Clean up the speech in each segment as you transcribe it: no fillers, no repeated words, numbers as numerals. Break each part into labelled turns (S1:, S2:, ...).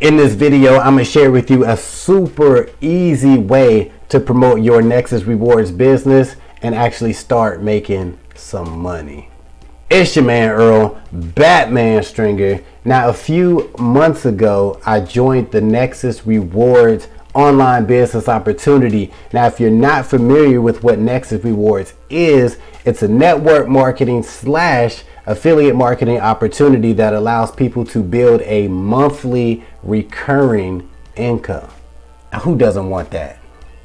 S1: In this video, I'm going to share with you a super easy way to promote your Nexus Rewards business and actually start making some money. It's your man Earl, Batman Stringer. Now, a few months ago, I joined the Nexus Rewards online business opportunity. Now, if you're not familiar with what Nexus Rewards is, it's a network marketing / affiliate marketing opportunity that allows people to build a monthly recurring income. Now, who doesn't want that?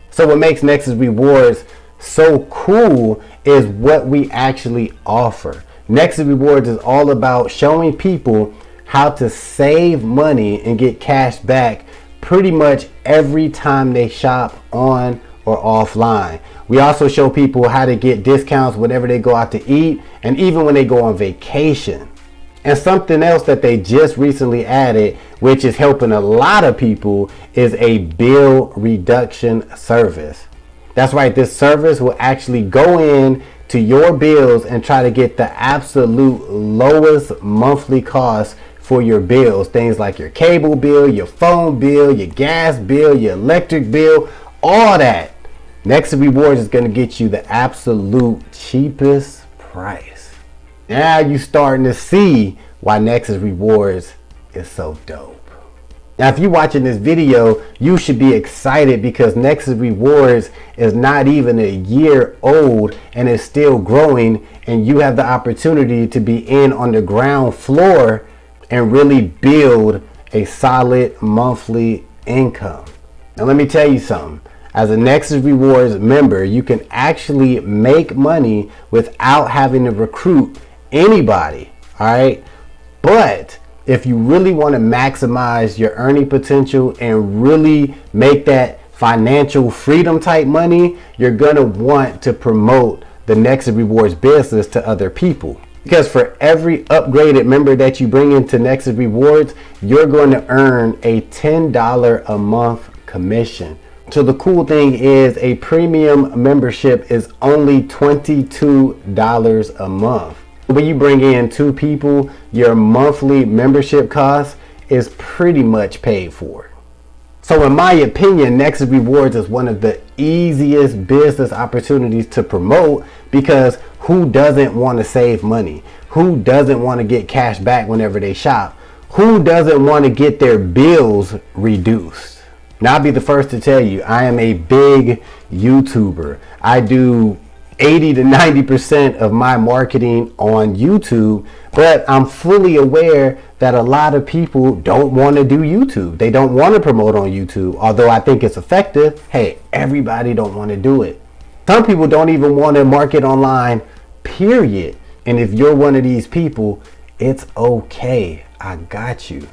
S1: So what makes Nexus Rewards so cool is what we actually offer. Nexus Rewards is all about showing people how to save money and get cash back pretty much every time they shop on or offline. We also show people how to get discounts whenever they go out to eat and even when they go on vacation. And something else that they just recently added, which is helping a lot of people, is a bill reduction service. That's right, this service will actually go in to your bills and try to get the absolute lowest monthly cost for your bills. Things like your cable bill, your phone bill, your gas bill, your electric bill, all that. Nexus Rewards is going to get you the absolute cheapest price. Now you're starting to see why Nexus Rewards is so dope. Now, if you're watching this video, you should be excited because Nexus Rewards is not even a year old and is still growing, and you have the opportunity to be in on the ground floor and really build a solid monthly income. Now, let me tell you something. As a Nexus Rewards member, you can actually make money without having to recruit anybody, all right? But if you really want to maximize your earning potential and really make that financial freedom type money, you're going to want to promote the Nexus Rewards business to other people. Because for every upgraded member that you bring into Nexus Rewards, you're going to earn a $10 a month commission. So the cool thing is a premium membership is only $22 a month. When you bring in 2 people, your monthly membership cost is pretty much paid for. So in my opinion, Nexus Rewards is one of the easiest business opportunities to promote because who doesn't want to save money? Who doesn't want to get cash back whenever they shop? Who doesn't want to get their bills reduced? Now, I'll be the first to tell you, I am a big YouTuber. I do 80 to 90% of my marketing on YouTube, but I'm fully aware that a lot of people don't want to do YouTube. They don't want to promote on YouTube. Although I think it's effective, hey, everybody don't want to do it. Some people don't even want to market online, period. And if you're one of these people, it's okay. I got you.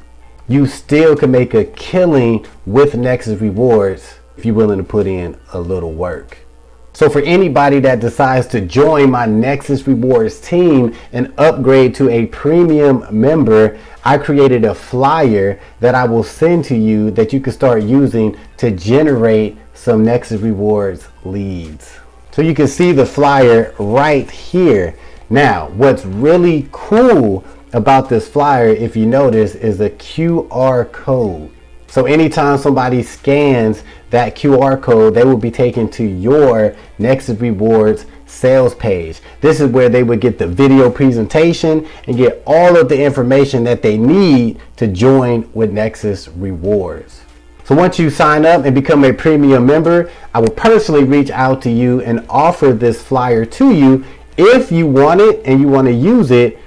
S1: You still can make a killing with Nexus Rewards if you're willing to put in a little work. So for anybody that decides to join my Nexus Rewards team and upgrade to a premium member, I created a flyer that I will send to you that you can start using to generate some Nexus Rewards leads. So you can see the flyer right here. Now, what's really cool about this flyer, if you notice, is a QR code. So anytime somebody scans that QR code, they will be taken to your Nexus Rewards sales page. This is where they would get the video presentation and get all of the information that they need to join with Nexus Rewards. So once you sign up and become a premium member, I will personally reach out to you and offer this flyer to you. If you want it and you want to use it,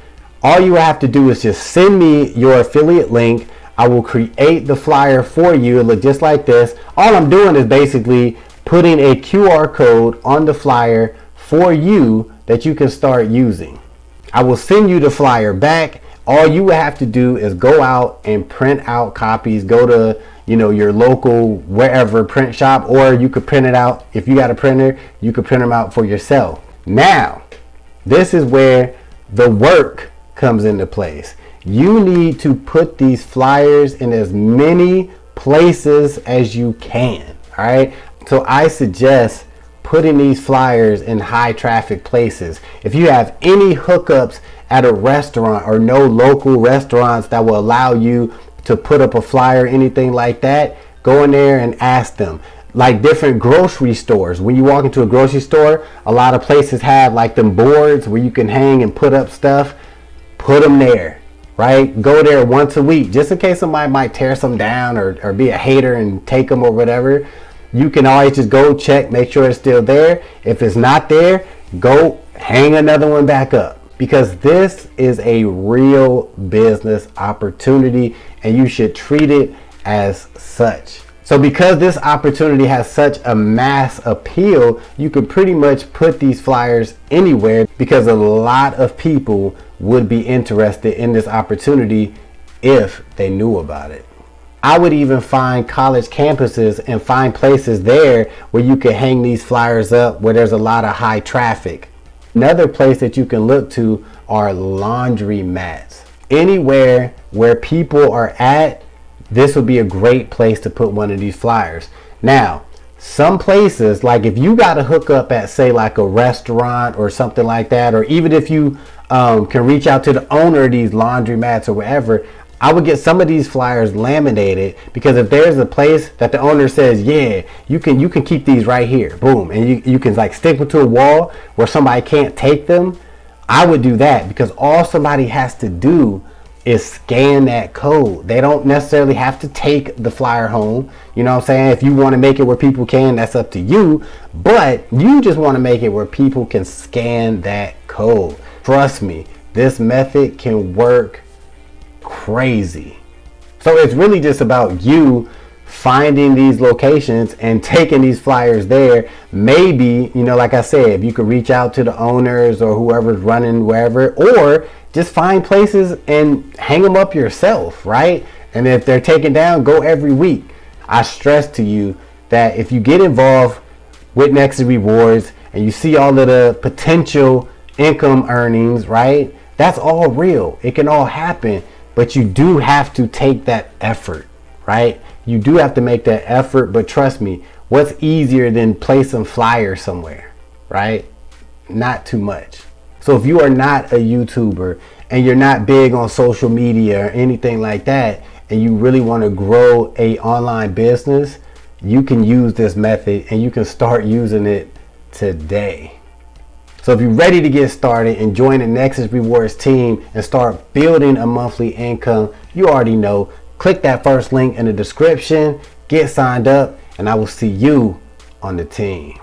S1: all you have to do is just send me your affiliate link. I will create the flyer for you. It'll look just like this. All I'm doing is basically putting a QR code on the flyer for you that you can start using. I will send you the flyer back. All you have to do is go out and print out copies. Go to your local wherever print shop, or you could print it out. If you got a printer, you could print them out for yourself. Now, this is where the work comes into place. You need to put these flyers in as many places as you can. All right. So I suggest putting these flyers in high traffic places. If you have any hookups at a restaurant or no local restaurants that will allow you to put up a flyer or anything like that, go in there and ask them. Like different grocery stores, when you walk into a grocery store, a lot of places have like them boards where you can hang and put up stuff. Put them there, right? Go there once a week, just in case somebody might tear some down or be a hater and take them or whatever. You can always just go check, make sure it's still there. If it's not there, go hang another one back up, because this is a real business opportunity and you should treat it as such. So because this opportunity has such a mass appeal, you could pretty much put these flyers anywhere, because a lot of people would be interested in this opportunity if they knew about it. I would even find college campuses and find places there where you can hang these flyers up where there's a lot of high traffic. Another place that you can look to are laundry mats. Anywhere where people are at, this would be a great place to put one of these flyers. Now, some places, like if you got to hook up at, say, like a restaurant or something like that, or even if you can reach out to the owner of these laundromats or whatever, I would get some of these flyers laminated, because if there's a place that the owner says, yeah, you can keep these right here, boom, and you can like stick them to a wall where somebody can't take them, I would do that, because all somebody has to do is scan that code. They don't necessarily have to take the flyer home. You know what I'm saying? If you want to make it where people can, that's up to you. But you just want to make it where people can scan that code. Trust me, this method can work crazy. So it's really just about you finding these locations and taking these flyers there. Maybe, you know, like I said, if you could reach out to the owners or whoever's running wherever, or just find places and hang them up yourself, right? And if they're taken down, go every week. I stress to you that if you get involved with Nexus Rewards and you see all of the potential income earnings, right? That's all real. It can all happen, but you do have to take that effort, right? You do have to make that effort, but trust me, what's easier than place some flyers somewhere, right? Not too much. So if you are not a YouTuber and you're not big on social media or anything like that, and you really want to grow a online business, you can use this method and you can start using it today. So if you're ready to get started and join the Nexus Rewards team and start building a monthly income, you already know, click that first link in the description, get signed up, and I will see you on the team.